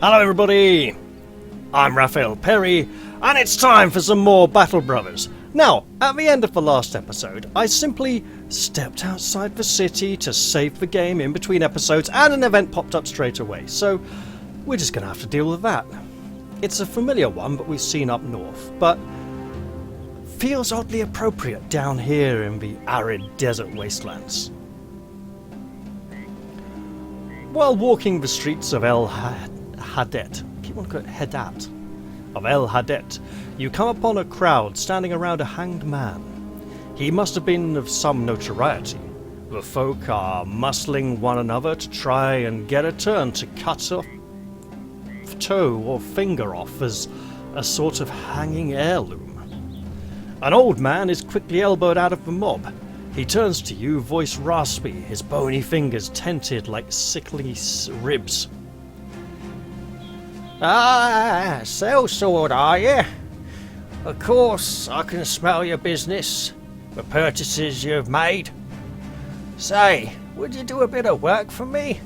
Hello everybody, I'm Raphael Perry, and it's time for some more Battle Brothers. Now, at the end of the last episode, I simply stepped outside the city to save the game in between episodes, and an event popped up straight away, so we're just going to have to deal with that. It's a familiar one that we've seen up north, but feels oddly appropriate down here in the arid desert wastelands. While walking the streets of El Hadet, keep on calling it Hadat, of El Hadet, you come upon a crowd standing around a hanged man. He must have been of some notoriety. The folk are muscling one another to try and get a turn to cut a toe or finger off as a sort of hanging heirloom. An old man is quickly elbowed out of the mob. He turns to you, voice raspy, his bony fingers tented like sickly ribs. Ah, sellsword, are you? Of course, I can smell your business, the purchases you've made. Say, would you do a bit of work for me?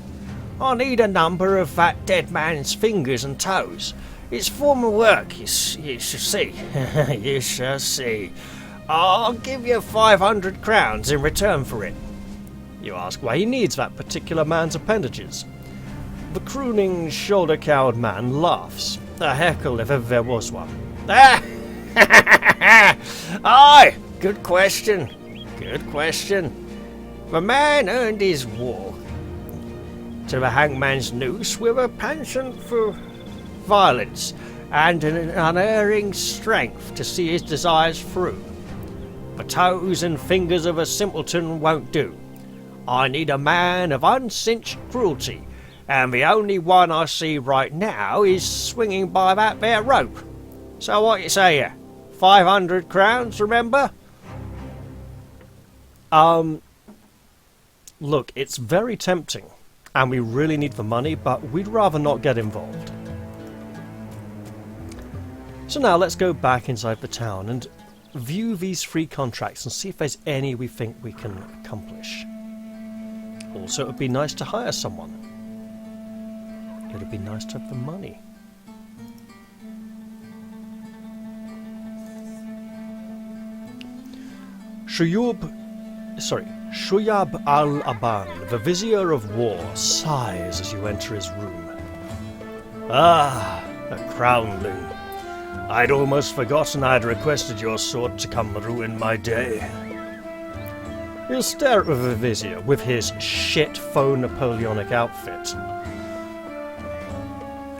I need a number of that dead man's fingers and toes. It's formal work, you shall see. You shall see. I'll give you 500 crowns in return for it. You ask why he needs that particular man's appendages. The crooning, shoulder-cowed man laughs. A heckle if ever there was one. Aye, good question. Good question. The man earned his walk to the hangman's noose with a penchant for violence and an unerring strength to see his desires through. The toes and fingers of a simpleton won't do. I need a man of uncinched cruelty, and the only one I see right now is swinging by that there rope. So what you say here? 500 crowns, remember? Look, it's very tempting, and we really need the money, but we'd rather not get involved. So now let's go back inside the town and view these free contracts and see if there's any we think we can accomplish. Also, it would be nice to hire someone. It would be nice to have the money. Shuyab al-Aban, the Vizier of War, sighs as you enter his room. Ah, a crownling. I'd almost forgotten I'd requested your sword to come ruin my day. You stare at the Vizier with his shit faux Napoleonic outfit,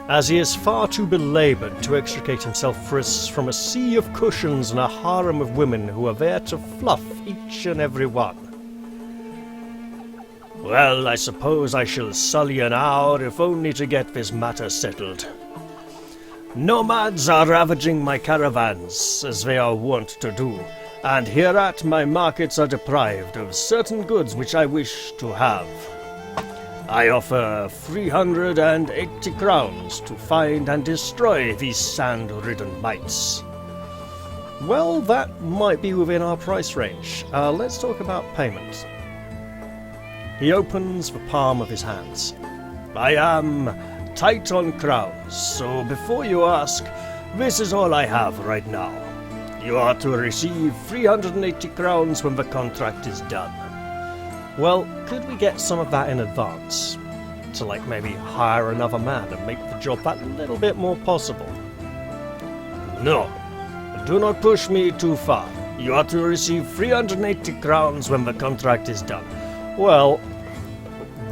as he is far too belaboured to extricate himself from a sea of cushions and a harem of women who are there to fluff each and every one. Well, I suppose I shall sully an hour if only to get this matter settled. Nomads are ravaging my caravans, as they are wont to do, and hereat my markets are deprived of certain goods which I wish to have. I offer 380 crowns to find and destroy these sand-ridden mites. Well, that might be within our price range. Let's talk about payment. He opens the palm of his hands. I am tight on crowns, so before you ask, this is all I have right now. You are to receive 380 crowns when the contract is done. Well, could we get some of that in advance? To maybe hire another man and make the job that little bit more possible? No, do not push me too far. You are to receive 380 crowns when the contract is done. Well,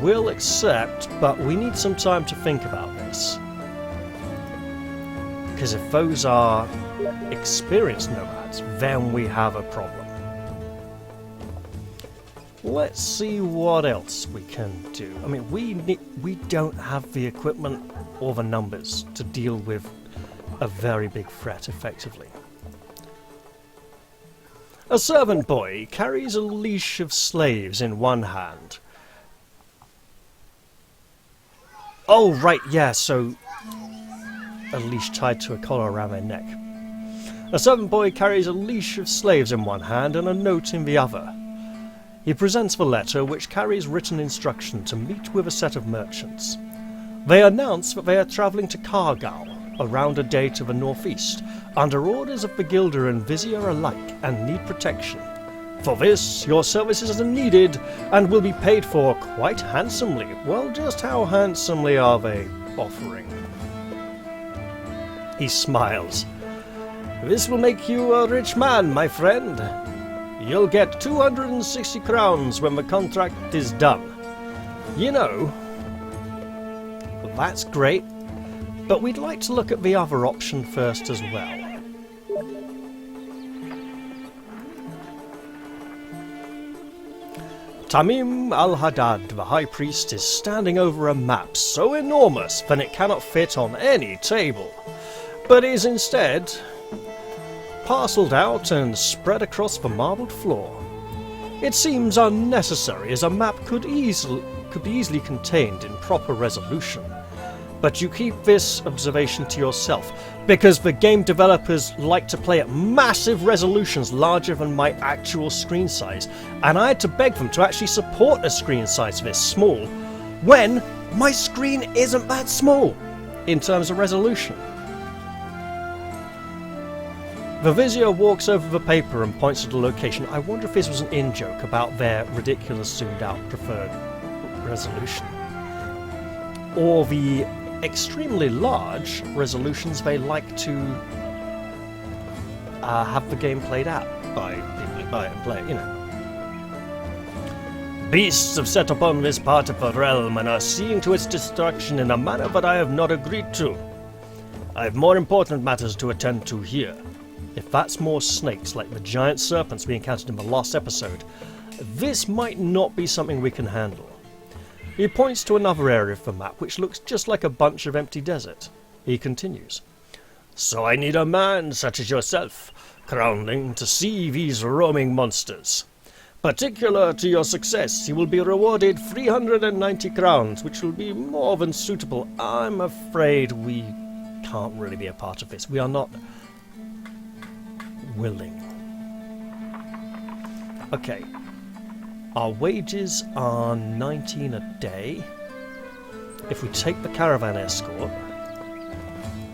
we'll accept, but we need some time to think about this. Because if those are experienced nomads, then we have a problem. Let's see what else we can do. I mean, we don't have the equipment or the numbers to deal with a very big threat effectively. A servant boy carries a leash of slaves in one hand. Oh, right, yeah, so a leash tied to a collar around their neck. A servant boy carries a leash of slaves in one hand and a note in the other. He presents the letter, which carries written instruction to meet with a set of merchants. They announce that they are travelling to Cargal, around a day to the northeast, under orders of the Gilder and Vizier alike, and need protection. For this, your services are needed, and will be paid for quite handsomely. Well, just how handsomely are they offering? He smiles. This will make you a rich man, my friend. You'll get 260 crowns when the contract is done. You know, that's great, but we'd like to look at the other option first as well. Tamim al-Haddad, the High Priest, is standing over a map so enormous that it cannot fit on any table, but is instead parcelled out and spread across the marbled floor. It seems unnecessary, as a map could be easily contained in proper resolution. But you keep this observation to yourself, because the game developers like to play at massive resolutions larger than my actual screen size, and I had to beg them to actually support a screen size this small, when my screen isn't that small in terms of resolution. The Vizier walks over the paper and points to the location. I wonder if this was an in-joke about their ridiculous zoomed-out preferred resolution, or the extremely large resolutions they like to have the game played at by people who buy it and play it, you know. Beasts have set upon this part of the realm and are seeing to its destruction in a manner that I have not agreed to. I have more important matters to attend to here. If that's more snakes like the giant serpents we encountered in the last episode, this might not be something we can handle. He points to another area of the map which looks just like a bunch of empty desert. He continues. So I need a man such as yourself, Crownling, to see these roaming monsters. Particular to your success, you will be rewarded 390 crowns, which will be more than suitable. I'm afraid we can't really be a part of this. We are not willing. Okay. Our wages are 19 a day. If we take the caravan escort,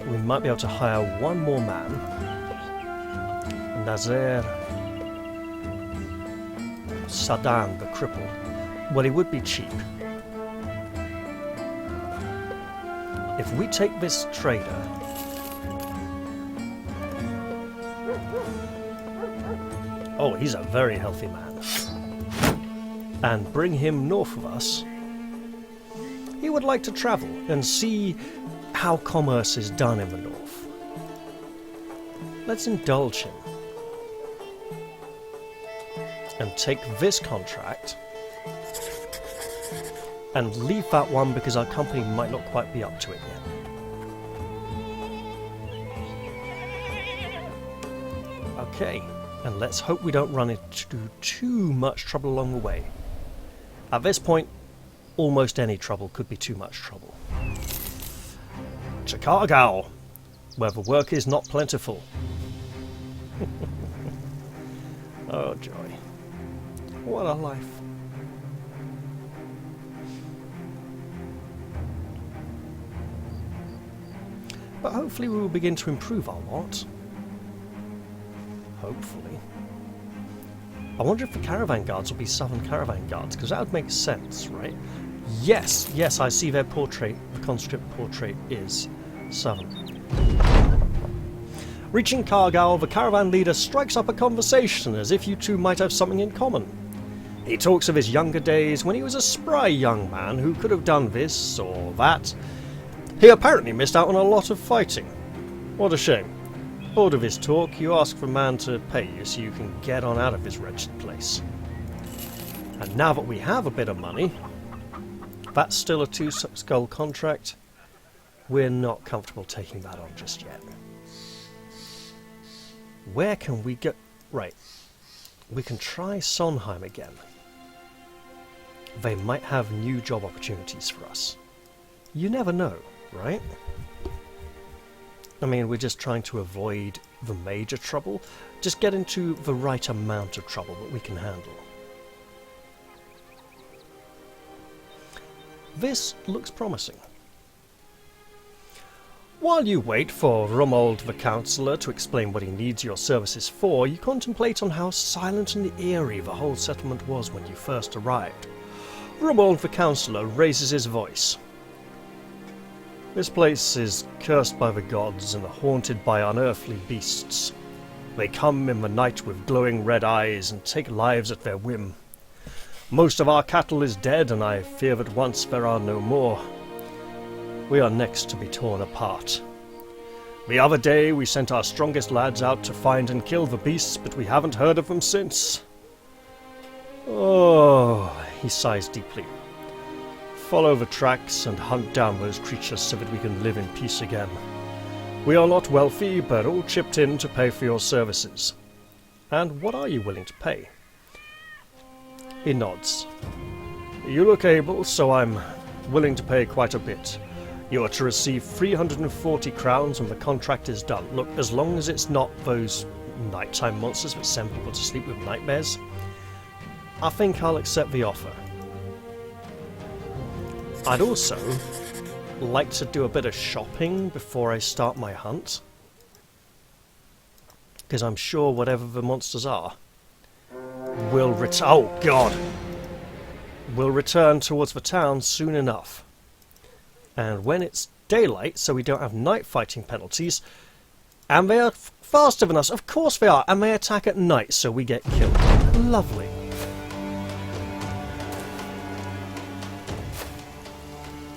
we might be able to hire one more man. Nazer Sadan, the cripple. Well, he would be cheap. If we take this trader, oh, he's a very healthy man, and bring him north of us, he would like to travel and see how commerce is done in the north. Let's indulge him and take this contract and leave that one because our company might not quite be up to it yet. Okay, and let's hope we don't run into too much trouble along the way. At this point, almost any trouble could be too much trouble. Chicago, where the work is not plentiful. Oh joy. What a life. But hopefully we will begin to improve our lot. Hopefully. I wonder if the caravan guards will be southern caravan guards, because that would make sense, right? Yes, yes, I see their portrait. The conscript portrait is southern. Reaching Cargal, the caravan leader strikes up a conversation as if you two might have something in common. He talks of his younger days when he was a spry young man who could have done this or that. He apparently missed out on a lot of fighting. What a shame. Bored of his talk, you ask for a man to pay you so you can get on out of this wretched place. And now that we have a bit of money, that's still a 2-skull contract, we're not comfortable taking that on just yet. Where can we go? Right, we can try Sonheim again. They might have new job opportunities for us. You never know, right? I mean, we're just trying to avoid the major trouble, just get into the right amount of trouble that we can handle. This looks promising. While you wait for Romuald the Counsellor to explain what he needs your services for, you contemplate on how silent and eerie the whole settlement was when you first arrived. Romuald the Counsellor raises his voice. This place is cursed by the gods and haunted by unearthly beasts. They come in the night with glowing red eyes and take lives at their whim. Most of our cattle is dead, and I fear that once there are no more, we are next to be torn apart. The other day we sent our strongest lads out to find and kill the beasts, but we haven't heard of them since. Oh, he sighs deeply. Follow the tracks and hunt down those creatures so that we can live in peace again. We are not wealthy, but all chipped in to pay for your services. And what are you willing to pay? He nods. You look able, so I'm willing to pay quite a bit. You are to receive 340 crowns when the contract is done. Look, as long as it's not those nighttime monsters that send people to sleep with nightmares, I think I'll accept the offer. I'd also like to do a bit of shopping before I start my hunt, because I'm sure whatever the monsters are will will return towards the town soon enough. And when it's daylight, so we don't have night fighting penalties, and they are faster than us, of course they are, and they attack at night, so we get killed. Lovely.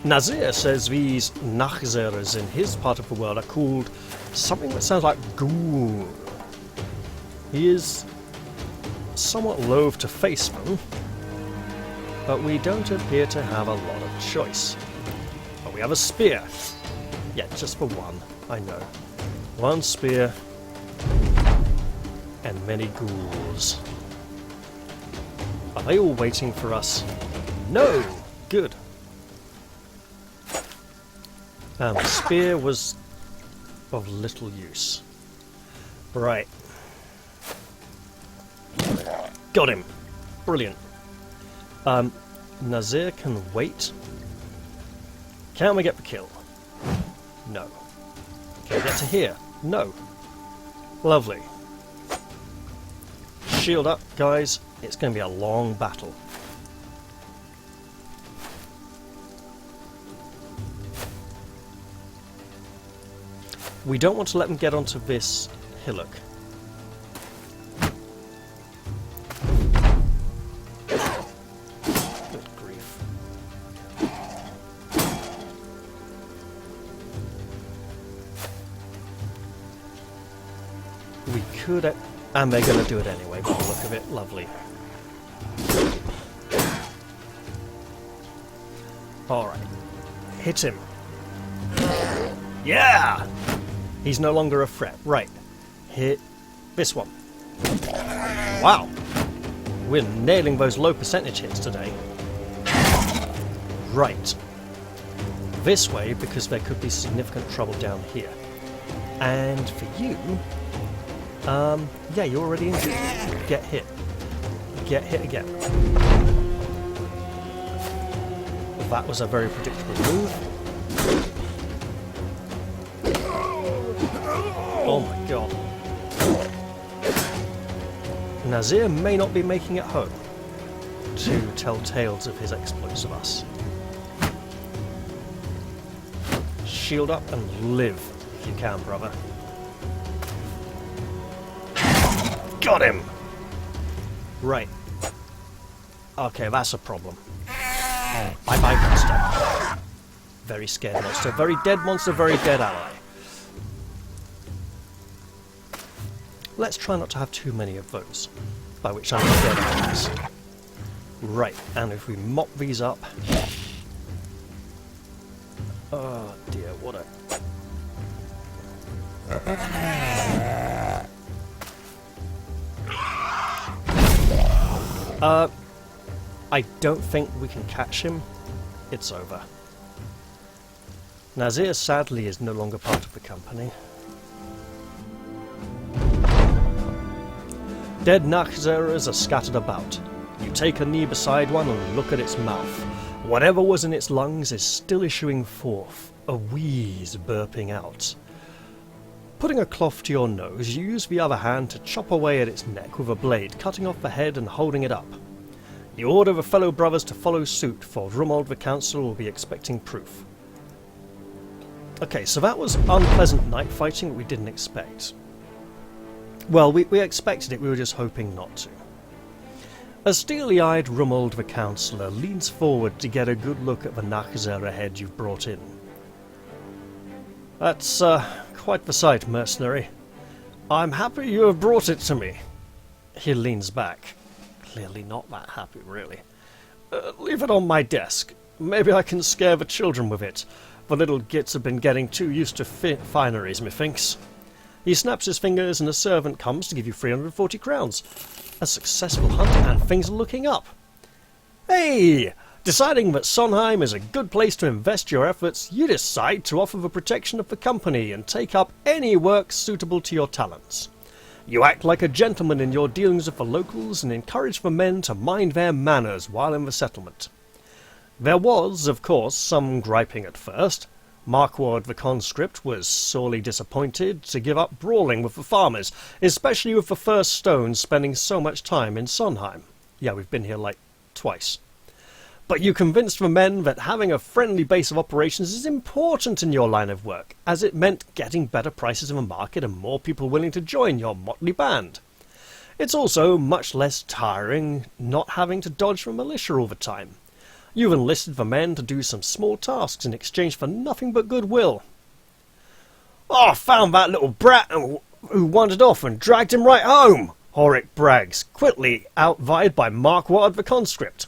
Nazir says these Nachzeres in his part of the world are called something that sounds like ghoul. He is somewhat loath to face them, but we don't appear to have a lot of choice. But we have a spear. Yeah, just for one, I know. One spear and many ghouls. Are they all waiting for us? No! Good. The spear was of little use. Right. Got him. Brilliant. Nazir can wait. Can we get the kill? No. Can we get to here? No. Lovely. Shield up, guys. It's going to be a long battle. We don't want to let them get onto this hillock. Good grief. We could... and they're going to do it anyway, by the look of it. Lovely. Alright. Hit him. Yeah! He's no longer a threat. Right. Hit this one. Wow. We're nailing those low percentage hits today. Right. This way, because there could be significant trouble down here. And for you... yeah, you're already injured. Get hit. Get hit again. That was a very predictable move. Oh my god. Nazir may not be making it home to tell tales of his exploits of us. Shield up and live if you can, brother. Got him! Right. Okay, that's a problem. Bye-bye, monster. Very scared monster. Very dead monster, very dead ally. Let's try not to have too many of those, by which I mean dead allies. Right, and if we mop these up... oh dear, what a... I don't think we can catch him. It's over. Nazir sadly is no longer part of the company. Dead Nachzeres are scattered about. You take a knee beside one and look at its mouth. Whatever was in its lungs is still issuing forth, a wheeze burping out. Putting a cloth to your nose, you use the other hand to chop away at its neck with a blade, cutting off the head and holding it up. You order the fellow brothers to follow suit, for Rumold the Council will be expecting proof. Okay, so that was unpleasant night fighting that we didn't expect. Well, we expected it, we were just hoping not to. A steely-eyed Rumold the Councillor leans forward to get a good look at the Nachzera head you've brought in. That's, quite the sight, mercenary. I'm happy you have brought it to me. He leans back. Clearly not that happy, really. Leave it on my desk. Maybe I can scare the children with it. The little gits have been getting too used to fineries, methinks. He snaps his fingers and a servant comes to give you 340 crowns. A successful hunt and things are looking up. Hey! Deciding that Sonheim is a good place to invest your efforts, you decide to offer the protection of the company and take up any work suitable to your talents. You act like a gentleman in your dealings with the locals and encourage the men to mind their manners while in the settlement. There was, of course, some griping at first. Markward the conscript was sorely disappointed to give up brawling with the farmers, especially with the first stone spending so much time in Sonheim. Yeah, we've been here like twice. But you convinced the men that having a friendly base of operations is important in your line of work, as it meant getting better prices in the market and more people willing to join your motley band. It's also much less tiring not having to dodge the militia all the time. You've enlisted the men to do some small tasks in exchange for nothing but goodwill. Oh, I found that little brat who wandered off and dragged him right home, Horik brags, quickly outvied by Markward the conscript.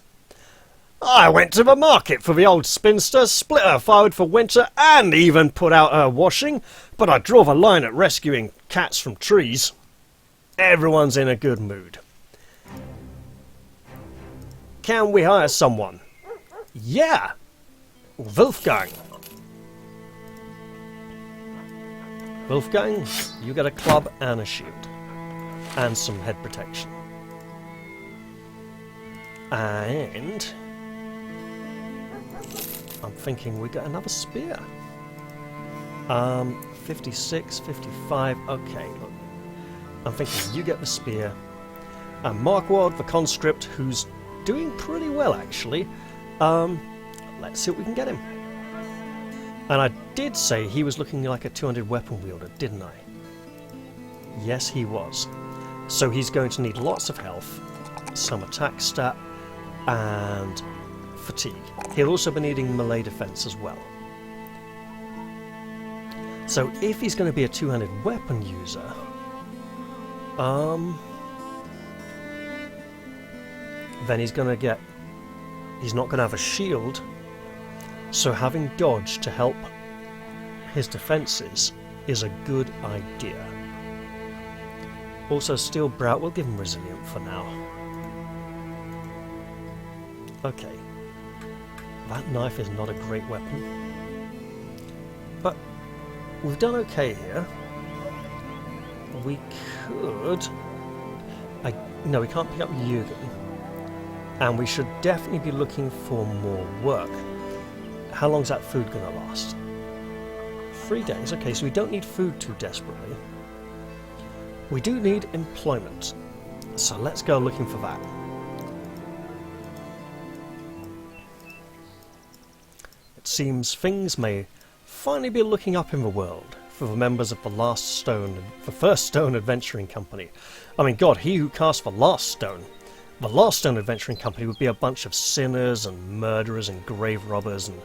I went to the market for the old spinster, split her firewood for winter, and even put out her washing, but I draw the line at rescuing cats from trees. Everyone's in a good mood. Can we hire someone? Yeah! Wolfgang. Wolfgang, you get a club and a shield. And some head protection. And I'm thinking we get another spear. 56, 55, okay, look. I'm thinking you get the spear. And Markward the conscript, who's doing pretty well actually. Let's see what we can get him. And I did say he was looking like a 200 weapon wielder, didn't I? Yes, he was. So he's going to need lots of health, some attack stat, and fatigue. He'll also be needing melee defense as well. So if he's going to be a two-handed weapon user, then he's not going to have a shield, so having dodge to help his defenses is a good idea. Also, Steel Brout, we'll give him Resilient for now. Okay. That knife is not a great weapon. But we've done okay here. We could... No, we can't pick up Jürgen. And we should definitely be looking for more work. How long's that food going to last? 3 days. Okay, so we don't need food too desperately. We do need employment. So let's go looking for that. It seems things may finally be looking up in the world for the members of the First Stone Adventuring Company. I mean, God, he who cast the Last Stone. The Last Stone Adventuring Company would be a bunch of sinners and murderers and grave robbers and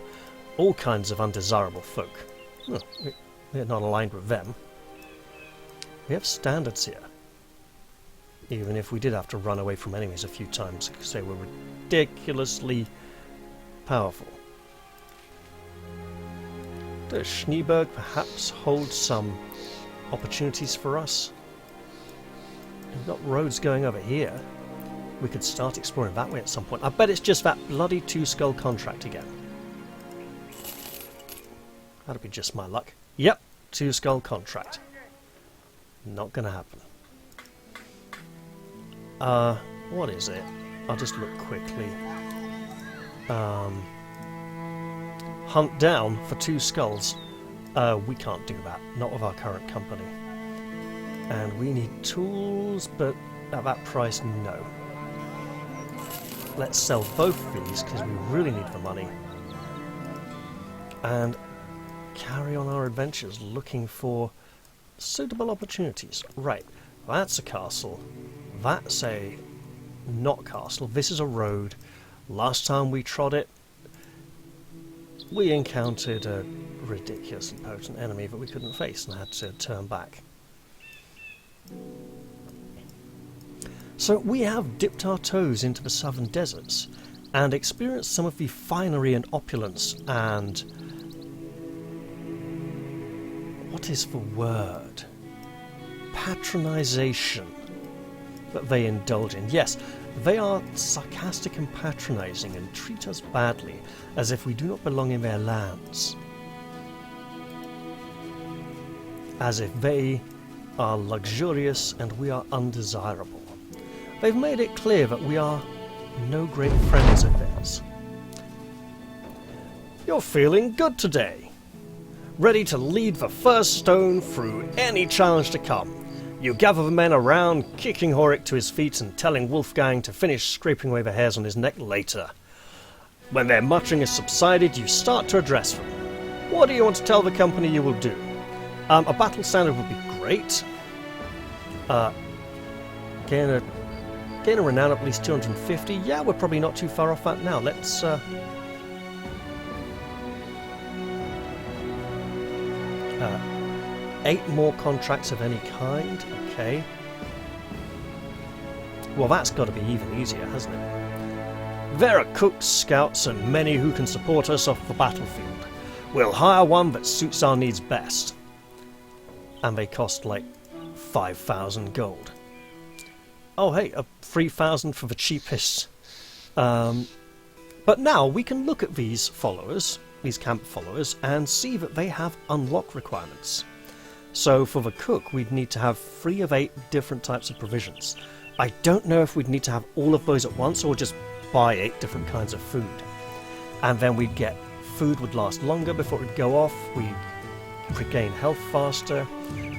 all kinds of undesirable folk. Well, we're not aligned with them. We have standards here. Even if we did have to run away from enemies a few times because they were ridiculously powerful. Does Schneeberg perhaps hold some opportunities for us? We've got roads going over here. We could start exploring that way at some point. I bet it's just that bloody two-skull contract again. That'll be just my luck. Yep, two-skull contract. Not gonna happen. What is it? I'll just look quickly. hunt down for 2 skulls. We can't do that, not with our current company. And we need tools, but at that price, no. Let's sell both of these because we really need the money. And carry on our adventures looking for suitable opportunities. Right, that's a castle. That's a not castle. This is a road. Last time we trod it, we encountered a ridiculously potent enemy that we couldn't face and had to turn back. So we have dipped our toes into the southern deserts and experienced some of the finery and opulence and... what is the word? Patronization that they indulge in. Yes, they are sarcastic and patronizing and treat us badly as if we do not belong in their lands. As if they are luxurious and we are undesirable. They've made it clear that we are no great friends of theirs. You're feeling good today. Ready to lead the first stone through any challenge to come. You gather the men around, kicking Horik to his feet and telling Wolfgang to finish scraping away the hairs on his neck later. When their muttering has subsided, you start to address them. What do you want to tell the company you will do? A battle standard would be great. Gain a renown at least 250. Yeah, we're probably not too far off that now. Let's 8 more contracts of any kind. Okay. Well, that's got to be even easier, hasn't it? There are cooks, scouts, and many who can support us off the battlefield. We'll hire one that suits our needs best. And they cost like 5,000 gold. Oh hey, 3,000 for the cheapest. But now we can look at these followers, these camp followers, and see that they have unlock requirements. So for the cook, we'd need to have 3 of 8 different types of provisions. I don't know if we'd need to have all of those at once or just buy 8 different kinds of food. And then we'd get food would last longer before it would go off, we'd regain health faster.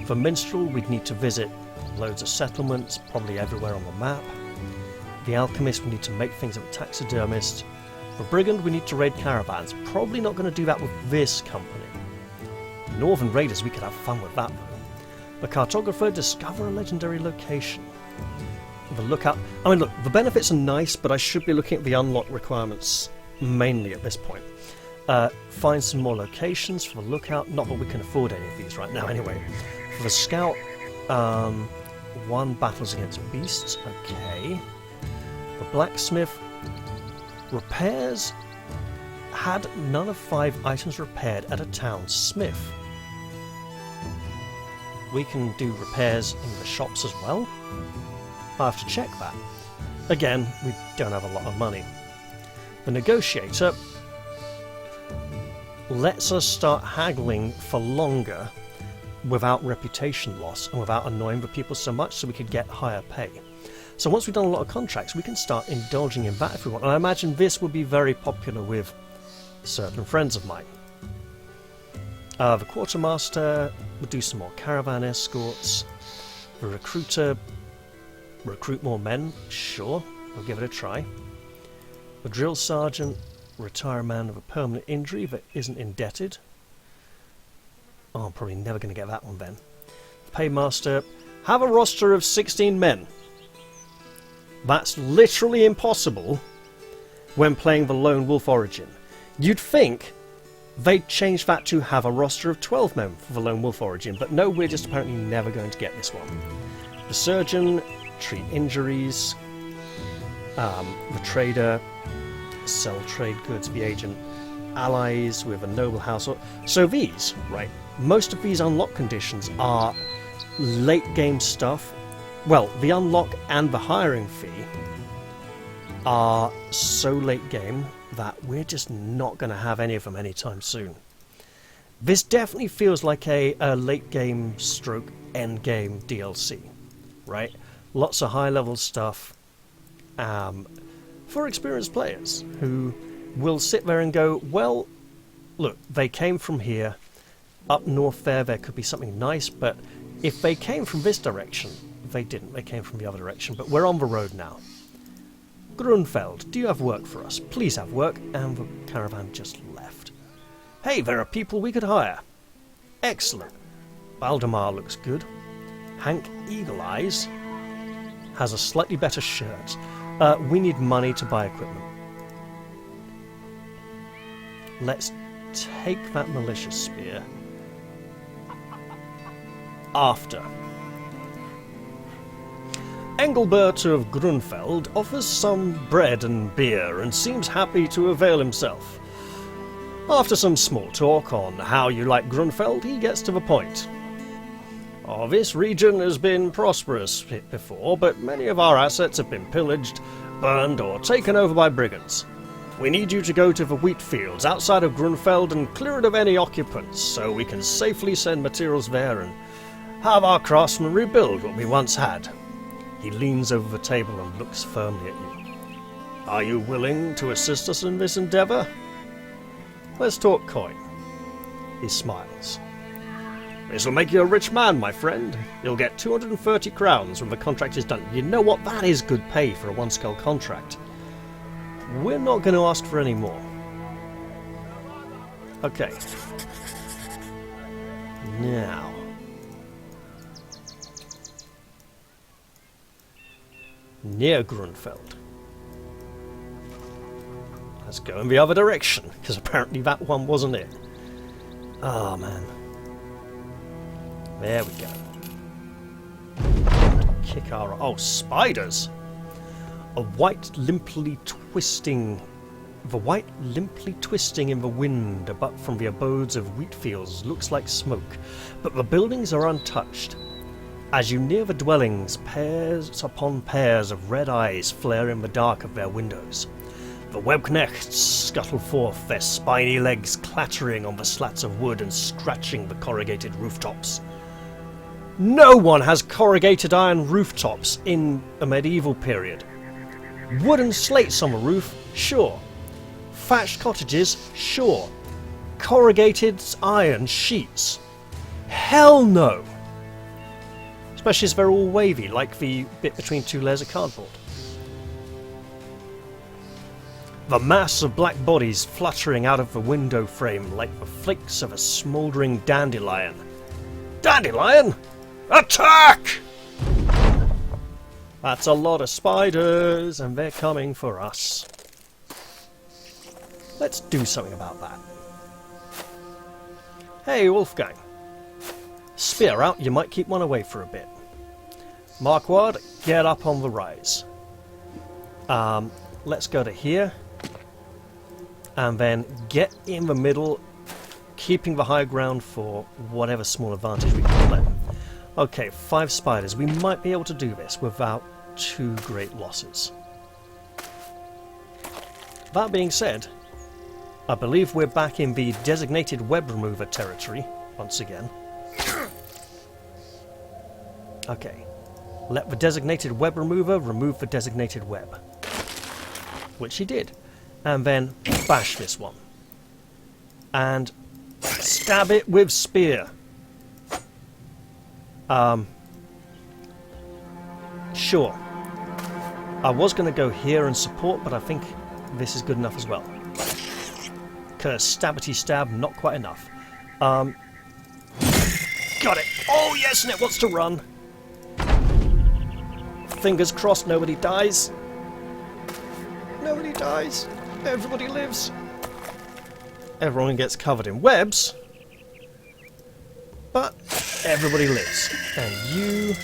For minstrel, we'd need to visit loads of settlements, probably everywhere on the map. The alchemist, we need to make things of a taxidermist. For brigand, we need to raid caravans. Probably not going to do that with this company. Northern raiders, we could have fun with that though. The cartographer, discover a legendary location. The lookout, I mean look, the benefits are nice, but I should be looking at the unlock requirements mainly at this point. Find some more locations for the lookout, not that we can afford any of these right now anyway. For the scout, 1 battles against beasts, okay. The blacksmith, repairs, had none of 5 items repaired at a town smith. We can do repairs in the shops as well. I'll have to check that. Again, we don't have a lot of money. The negotiator lets us start haggling for longer without reputation loss and without annoying the people so much, so we could get higher pay. So once we've done a lot of contracts, we can start indulging in that if we want. And I imagine this would be very popular with certain friends of mine. The quartermaster would do some more caravan escorts. The recruiter, recruit more men, sure, we'll give it a try. The drill sergeant, retire a man with a permanent injury that isn't indebted. Oh, I'm probably never going to get that one then. The paymaster, have a roster of 16 men. That's literally impossible when playing the Lone Wolf Origin. You'd think they'd change that to have a roster of 12 men for the Lone Wolf Origin, but no, we're just apparently never going to get this one. The surgeon, treat injuries. The trader, sell trade goods. The agent, allies with a noble household. So these, right, most of these unlock conditions are late game stuff. Well, the unlock and the hiring fee are so late game that we're just not going to have any of them anytime soon. This definitely feels like a late game stroke end game DLC, right? Lots of high level stuff for experienced players who will sit there and go, well, look, they came from here. Up north there could be something nice, but if they came from this direction, they didn't. They came from the other direction, but we're on the road now. Grunfeld, do you have work for us? Please have work. And the caravan just left. Hey, there are people we could hire. Excellent. Valdemar looks good. Hank Eagle Eyes has a slightly better shirt. We need money to buy equipment. Let's take that malicious spear. After. Engelbert of Grunfeld offers some bread and beer and seems happy to avail himself. After some small talk on how you like Grunfeld, he gets to the point. Oh, this region has been prosperous before, but many of our assets have been pillaged, burned, or taken over by brigands. We need you to go to the wheat fields outside of Grunfeld and clear it of any occupants, so we can safely send materials there and have our craftsmen rebuild what we once had. He leans over the table and looks firmly at you. Are you willing to assist us in this endeavour? Let's talk coin. He smiles. This will make you a rich man, my friend. You'll get 230 crowns when the contract is done. You know what? That is good pay for a one-skull contract. We're not going to ask for any more. Okay. Now. Near Grunfeld. Let's go in the other direction, because apparently that one wasn't it. Oh, man. There we go. Kick our... Oh, spiders! The white limply twisting in the wind but from the abodes of wheat fields looks like smoke, but the buildings are untouched. As you near the dwellings, pairs upon pairs of red eyes flare in the dark of their windows. The webknechts scuttle forth, their spiny legs clattering on the slats of wood and scratching the corrugated rooftops. No one has corrugated iron rooftops in a medieval period. Wooden slates on the roof? Sure. Thatched cottages? Sure. Corrugated iron sheets? Hell no! Especially as they're all wavy, like the bit between two layers of cardboard. The mass of black bodies fluttering out of the window frame like the flakes of a smouldering dandelion. Dandelion? Attack! That's a lot of spiders, and they're coming for us. Let's do something about that. Hey, Wolfgang. Spear out, you might keep one away for a bit. Marquard, get up on the rise. Let's go to here. And then get in the middle, keeping the high ground for whatever small advantage we can play. Okay, 5 spiders. We might be able to do this without too great losses. That being said, I believe we're back in the designated web remover territory once again. Okay, let the designated web remover remove the designated web. Which he did. And then bash this one. And stab it with spear. Sure. I was going to go here and support, but I think this is good enough as well. Curse, stabbity stab, not quite enough. Got it. Oh yes, and it wants to run. Fingers crossed nobody dies. Nobody dies. Everybody lives. Everyone gets covered in webs. But everybody lives. And you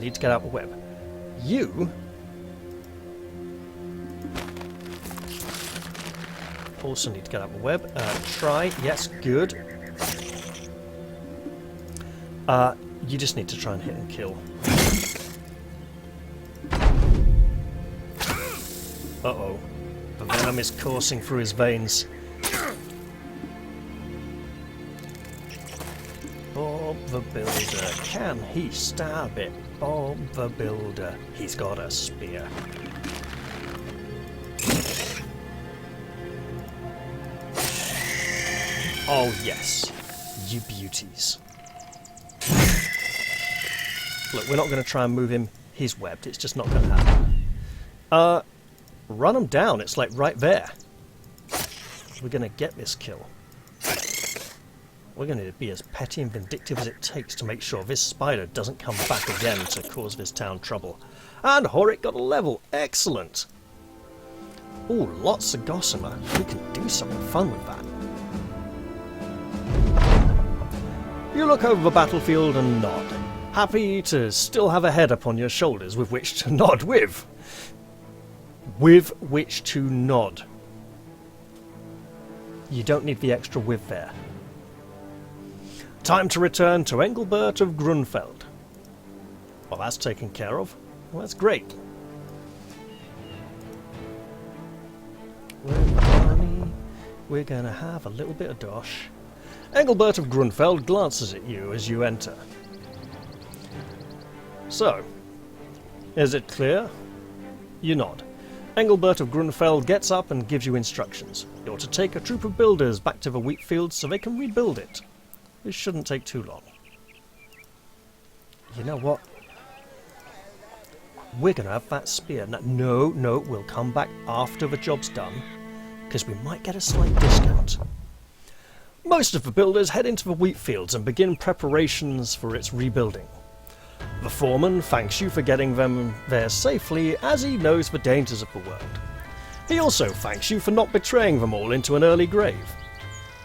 need to get out of the web. You also need to get out of the web. Try. Yes, good. You just need to try and hit and kill. Uh-oh. The venom is coursing through his veins. Bob the Builder. Can he stab it? Bob the Builder. He's got a spear. Oh yes, you beauties. Look, we're not going to try and move him. He's webbed. It's just not going to happen. Run him down. It's like right there. We're going to get this kill. We're going to be as petty and vindictive as it takes to make sure this spider doesn't come back again to cause this town trouble. And Horik got a level. Excellent. Ooh, lots of gossamer. We can do something fun with that. You look over the battlefield and nod. Happy to still have a head upon your shoulders with which to nod with. With which to nod. You don't need the extra with there. Time to return to Engelbert of Grunfeld. Well, that's taken care of. Well, that's great. We're gonna have a little bit of dosh. Engelbert of Grunfeld glances at you as you enter. So, is it clear? You nod. Engelbert of Grunfeld gets up and gives you instructions. You're to take a troop of builders back to the wheat field so they can rebuild it. This shouldn't take too long. You know what? We're going to have that spear. No, we'll come back after the job's done, because we might get a slight discount. Most of the builders head into the wheat fields and begin preparations for its rebuilding. The foreman thanks you for getting them there safely, as he knows the dangers of the world. He also thanks you for not betraying them all into an early grave.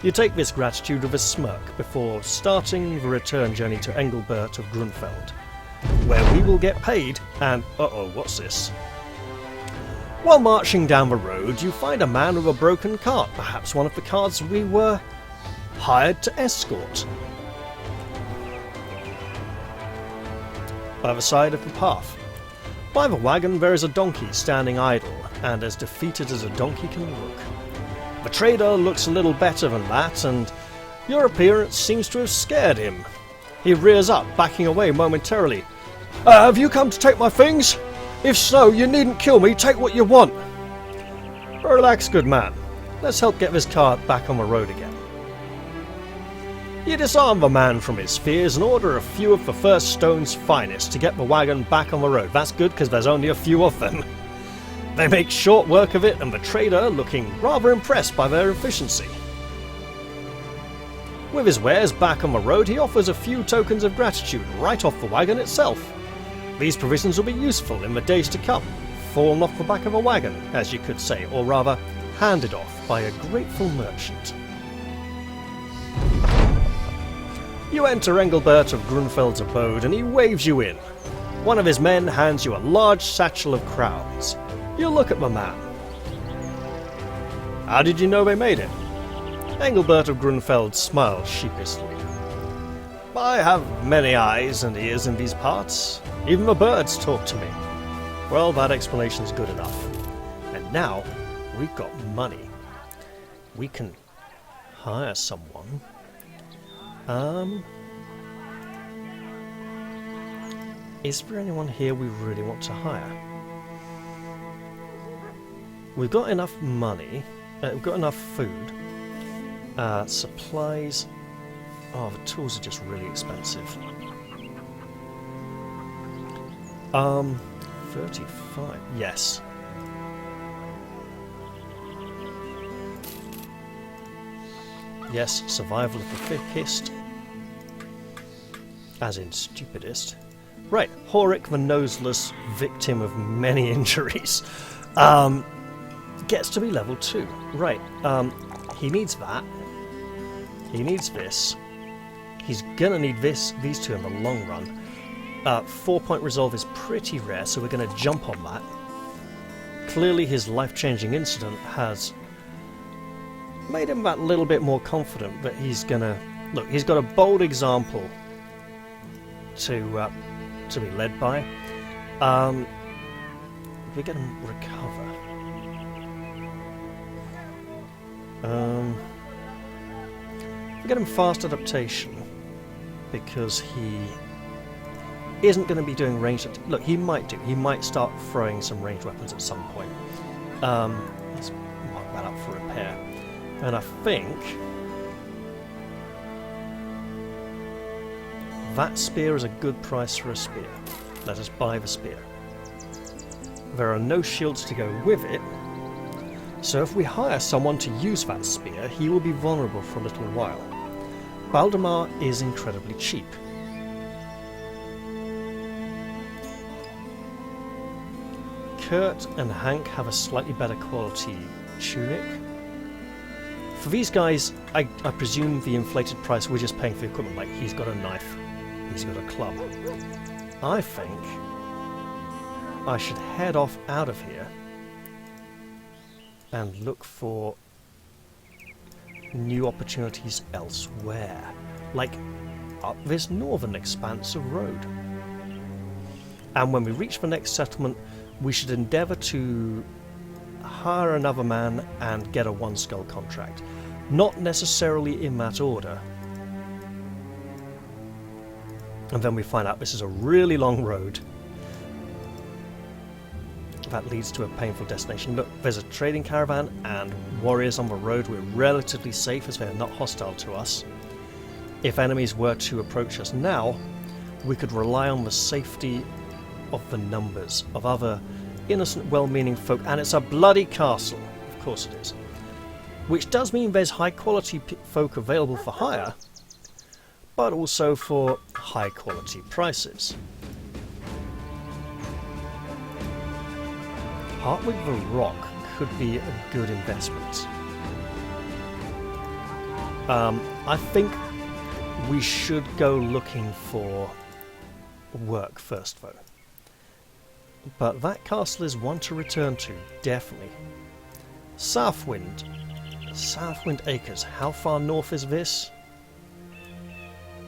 You take this gratitude with a smirk before starting the return journey to Engelbert of Grunfeld, where we will get paid and... uh-oh, what's this? While marching down the road, you find a man with a broken cart, perhaps one of the carts we were hired to escort. By the side of the path. By the wagon there is a donkey standing idle, and as defeated as a donkey can look. The trader looks a little better than that, and your appearance seems to have scared him. He rears up, backing away momentarily. Have you come to take my things? If so, you needn't kill me, take what you want. Relax, good man. Let's help get this cart back on the road again. You disarm the man from his fears and order a few of the first stone's finest to get the wagon back on the road. That's good, because there's only a few of them. They make short work of it, and the trader looking rather impressed by their efficiency. With his wares back on the road, he offers a few tokens of gratitude right off the wagon itself. These provisions will be useful in the days to come, fallen off the back of a wagon, as you could say, or rather, handed off by a grateful merchant. You enter Engelbert of Grunfeld's abode, and he waves you in. One of his men hands you a large satchel of crowns. You look at the man. How did you know they made it? Engelbert of Grunfeld smiled sheepishly. I have many eyes and ears in these parts. Even the birds talk to me. Well, that explanation's good enough. And now, we've got money. We can hire someone. Is there anyone here we really want to hire? We've got enough money, we've got enough food, supplies. Oh, the tools are just really expensive. 35, yes. Yes, survival of the thickest. As in stupidest. Right, Horik the Noseless, victim of many injuries. Gets to be level 2. Right, he needs that. He needs this. He's gonna need these two in the long run. 4-point resolve is pretty rare, so we're gonna jump on that. Clearly his life-changing incident has made him that little bit more confident that he's gonna... Look, he's got a bold example to be led by. We get him recover. We get him fast adaptation because he isn't going to be doing ranged. Look, he might do. He might start throwing some ranged weapons at some point. Let's mark that up for repair. And I think That spear is a good price for a spear. Let us buy the spear. There are no shields to go with it, so if we hire someone to use that spear, he will be vulnerable for a little while. Baldemar is incredibly cheap. Kurt and Hank have a slightly better quality tunic. For these guys, I presume the inflated price, we're just paying for the equipment, like he's got a knife, he's got a club. I think I should head off out of here and look for new opportunities elsewhere, like up this northern expanse of road. And when we reach the next settlement, we should endeavour to hire another man and get a one skull contract. Not necessarily in that order. And then we find out this is a really long road that leads to a painful destination. Look, there's a trading caravan and warriors on the road. We're relatively safe as they're not hostile to us. If enemies were to approach us now, we could rely on the safety of the numbers of other innocent, well-meaning folk, and it's a bloody castle. Of course it is. Which does mean there's high-quality folk available for hire, but also for high-quality prices. Hartwig the Rock could be a good investment. I think we should go looking for work first, though. But that castle is one to return to, definitely. Southwind. Southwind Acres. How far north is this?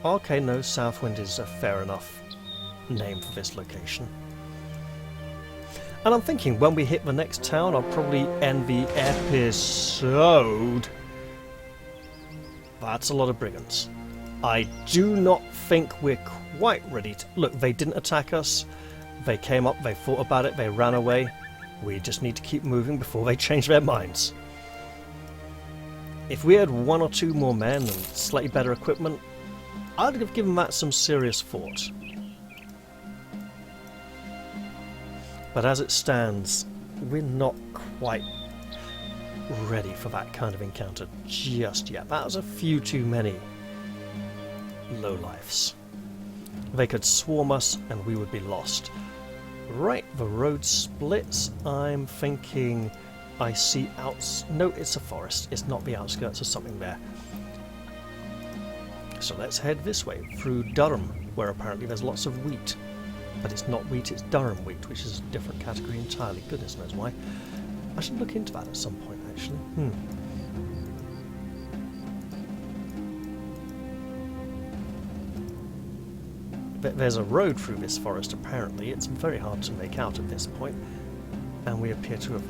Okay, no, Southwind is a fair enough name for this location. And I'm thinking when we hit the next town, I'll probably end the episode. That's a lot of brigands. I do not think we're quite ready to... Look, they didn't attack us. They came up, they thought about it, they ran away. We just need to keep moving before they change their minds. If we had one or two more men and slightly better equipment, I'd have given that some serious thought. But as it stands, we're not quite ready for that kind of encounter just yet. That was a few too many lowlifes. They could swarm us and we would be lost. Right, the road splits. I'm thinking I see no, it's a forest. It's not the outskirts or something there. So let's head this way, through Durham, where apparently there's lots of wheat. But it's not wheat, it's Durham wheat, which is a different category entirely. Goodness knows why. I should look into that at some point, actually. There's a road through this forest, apparently. It's very hard to make out at this point. And we appear to have...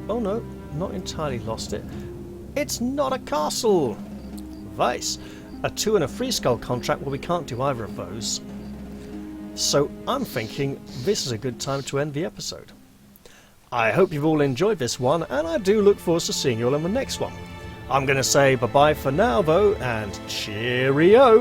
Oh no, not entirely lost it. It's not a castle! Vice. A 2 and a 3 skull contract, well, we can't do either of those. So I'm thinking this is a good time to end the episode. I hope you've all enjoyed this one, and I do look forward to seeing you all in the next one. I'm going to say bye-bye for now, though, and cheerio!